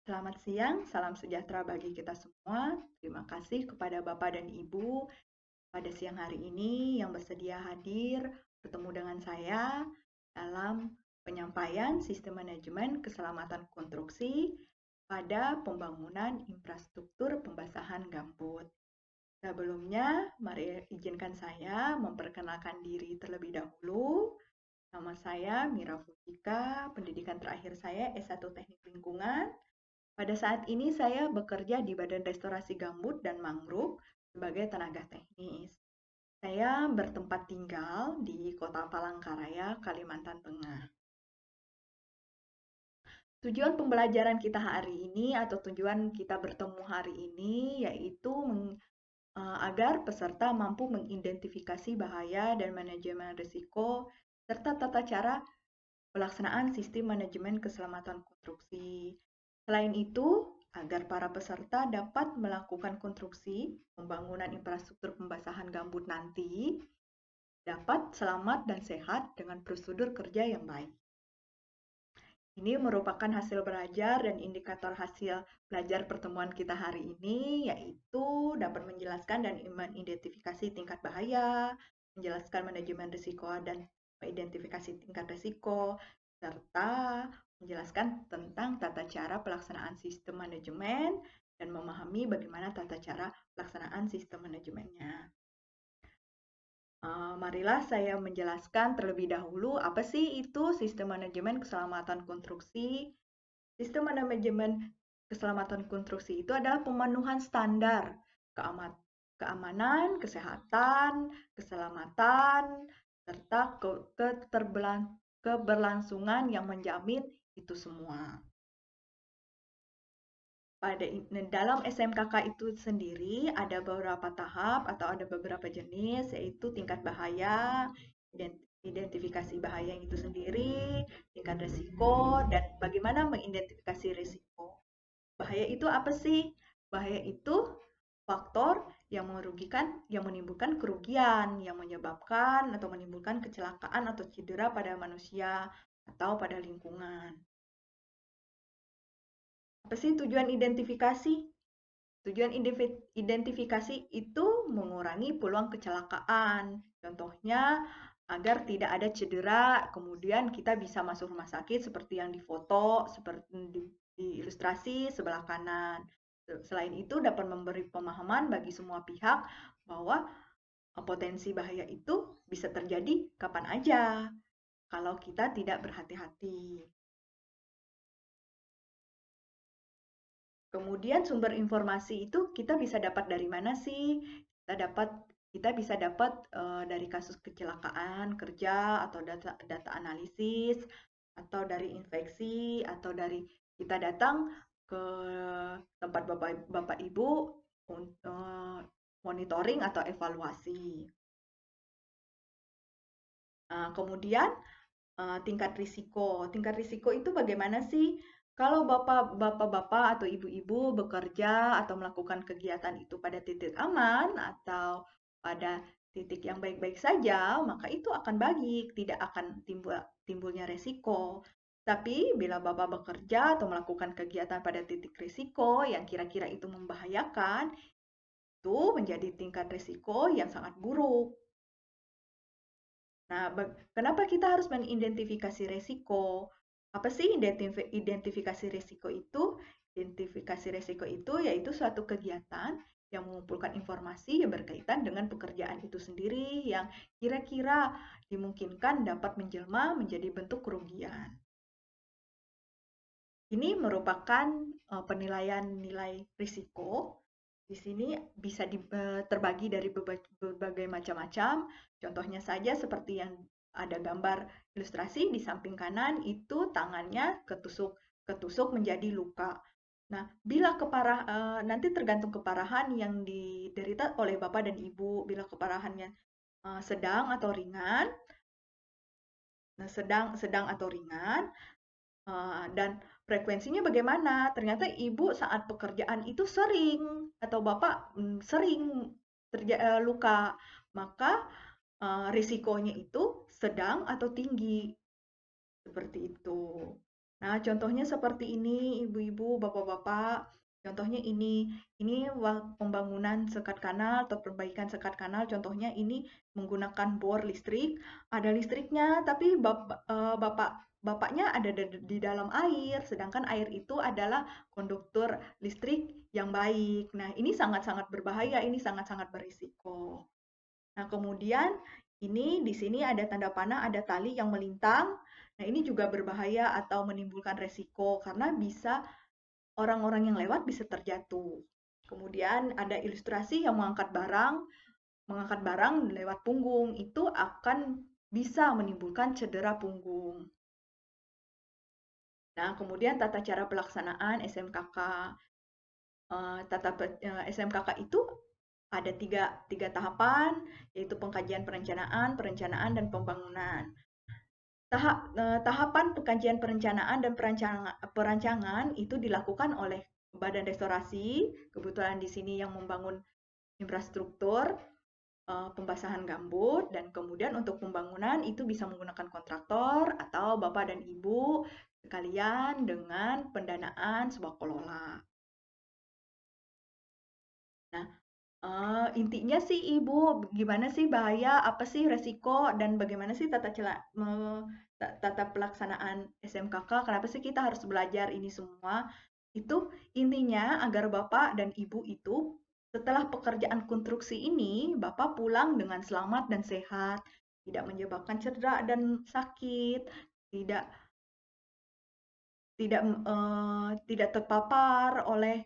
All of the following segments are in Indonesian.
Selamat siang, salam sejahtera bagi kita semua. Terima kasih kepada Bapak dan Ibu pada siang hari ini yang bersedia hadir bertemu dengan saya dalam penyampaian sistem manajemen keselamatan konstruksi pada pembangunan infrastruktur pembasahan gambut. Sebelumnya, mari izinkan saya memperkenalkan diri terlebih dahulu. Nama saya Mira Fujika, pendidikan terakhir saya S1 Teknik Lingkungan. Pada saat ini saya bekerja di Badan Restorasi Gambut dan Mangrove sebagai tenaga teknis. Saya bertempat tinggal di Kota Palangkaraya, Kalimantan Tengah. Tujuan pembelajaran kita hari ini atau tujuan kita bertemu hari ini yaitu agar peserta mampu mengidentifikasi bahaya dan manajemen risiko serta tata cara pelaksanaan sistem manajemen keselamatan konstruksi. Selain itu, agar para peserta dapat melakukan konstruksi pembangunan infrastruktur pembasahan gambut nanti dapat selamat dan sehat dengan prosedur kerja yang baik. Ini merupakan hasil belajar dan indikator hasil belajar pertemuan kita hari ini, yaitu dapat menjelaskan dan mengidentifikasi tingkat bahaya, menjelaskan manajemen risiko dan mengidentifikasi tingkat risiko, serta menjelaskan tentang tata cara pelaksanaan sistem manajemen dan memahami bagaimana tata cara pelaksanaan sistem manajemennya. Marilah saya menjelaskan terlebih dahulu apa sih itu sistem manajemen keselamatan konstruksi. Sistem manajemen keselamatan konstruksi itu adalah pemenuhan standar keamanan, kesehatan, keselamatan, serta keberlangsungan yang menjamin itu semua. Dalam SMKK itu sendiri ada beberapa tahap atau ada beberapa jenis, yaitu tingkat bahaya, identifikasi bahaya yang itu sendiri, tingkat risiko, dan bagaimana mengidentifikasi risiko. Bahaya itu apa sih? Bahaya itu faktor yang merugikan, yang menimbulkan kerugian, yang menyebabkan atau menimbulkan kecelakaan atau cedera pada manusia atau pada lingkungan. Apa sih tujuan identifikasi? Tujuan identifikasi itu mengurangi peluang kecelakaan. Contohnya, agar tidak ada cedera, kemudian kita bisa masuk rumah sakit seperti yang difoto, seperti di ilustrasi sebelah kanan. Selain itu, dapat memberi pemahaman bagi semua pihak bahwa potensi bahaya itu bisa terjadi kapan aja kalau kita tidak berhati-hati. Kemudian sumber informasi itu kita bisa dapat dari mana sih? Kita bisa dapat dari kasus kecelakaan kerja atau data analisis atau dari infeksi atau dari kita datang ke tempat Bapak Ibu untuk monitoring atau evaluasi. Kemudian tingkat risiko. Tingkat risiko itu bagaimana sih? Kalau bapak-bapak atau ibu-ibu bekerja atau melakukan kegiatan itu pada titik aman atau pada titik yang baik-baik saja, maka itu akan baik, tidak akan timbulnya risiko. Tapi bila bapak bekerja atau melakukan kegiatan pada titik risiko yang kira-kira itu membahayakan, itu menjadi tingkat risiko yang sangat buruk. Nah, kenapa kita harus mengidentifikasi resiko? Apa sih identifikasi resiko itu? Identifikasi resiko itu yaitu suatu kegiatan yang mengumpulkan informasi yang berkaitan dengan pekerjaan itu sendiri yang kira-kira dimungkinkan dapat menjelma menjadi bentuk kerugian. Ini merupakan penilaian nilai risiko. Di sini bisa terbagi dari berbagai macam-macam. Contohnya saja seperti yang ada gambar ilustrasi di samping kanan itu tangannya ketusuk menjadi luka. Nah, bila nanti tergantung keparahan yang diderita oleh Bapak dan Ibu. Bila keparahannya sedang atau ringan, sedang atau ringan, dan frekuensinya bagaimana? Ternyata ibu saat pekerjaan itu sering atau bapak sering luka, maka risikonya itu sedang atau tinggi seperti itu. Nah, contohnya seperti ini, ibu-ibu, bapak-bapak. Contohnya ini pembangunan sekat kanal atau perbaikan sekat kanal. Contohnya ini menggunakan bor listrik. Ada listriknya, tapi bapaknya ada di dalam air, sedangkan air itu adalah konduktor listrik yang baik. Nah, ini sangat-sangat berbahaya, ini sangat-sangat berisiko. Nah, kemudian ini di sini ada tanda panah, ada tali yang melintang. Nah, ini juga berbahaya atau menimbulkan resiko karena bisa orang-orang yang lewat bisa terjatuh. Kemudian ada ilustrasi yang mengangkat barang lewat punggung itu akan bisa menimbulkan cedera punggung. Nah, kemudian tata cara pelaksanaan SMKK. SMKK itu ada tiga tahapan, yaitu pengkajian perencanaan, dan pembangunan. Tahapan pengkajian perencanaan dan perancangan itu dilakukan oleh Badan Restorasi, kebetulan di sini yang membangun infrastruktur, pembasahan gambut, dan kemudian untuk pembangunan itu bisa menggunakan kontraktor atau Bapak dan Ibu sekalian dengan pendanaan swakelola. Nah, intinya sih Ibu, gimana sih bahaya, apa sih resiko, dan bagaimana sih tata pelaksanaan SMKK, kenapa sih kita harus belajar ini semua? Itu intinya agar Bapak dan Ibu itu setelah pekerjaan konstruksi ini, Bapak pulang dengan selamat dan sehat, tidak menyebabkan cedera dan sakit, tidak tidak tidak terpapar oleh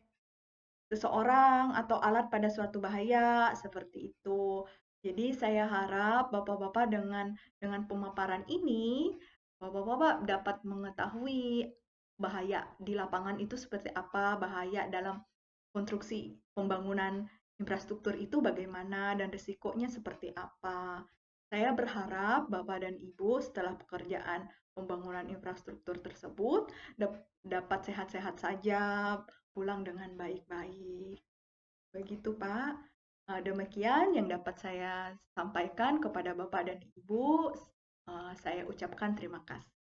seseorang atau alat pada suatu bahaya seperti itu. Jadi saya harap Bapak-bapak dengan pemaparan ini, Bapak-bapak dapat mengetahui bahaya di lapangan itu seperti apa, bahaya dalam konstruksi pembangunan infrastruktur itu bagaimana dan risikonya seperti apa. Saya berharap Bapak dan Ibu setelah pekerjaan pembangunan infrastruktur tersebut dapat sehat-sehat saja, pulang dengan baik-baik. Begitu, Pak. Demikian yang dapat saya sampaikan kepada Bapak dan Ibu. Saya ucapkan terima kasih.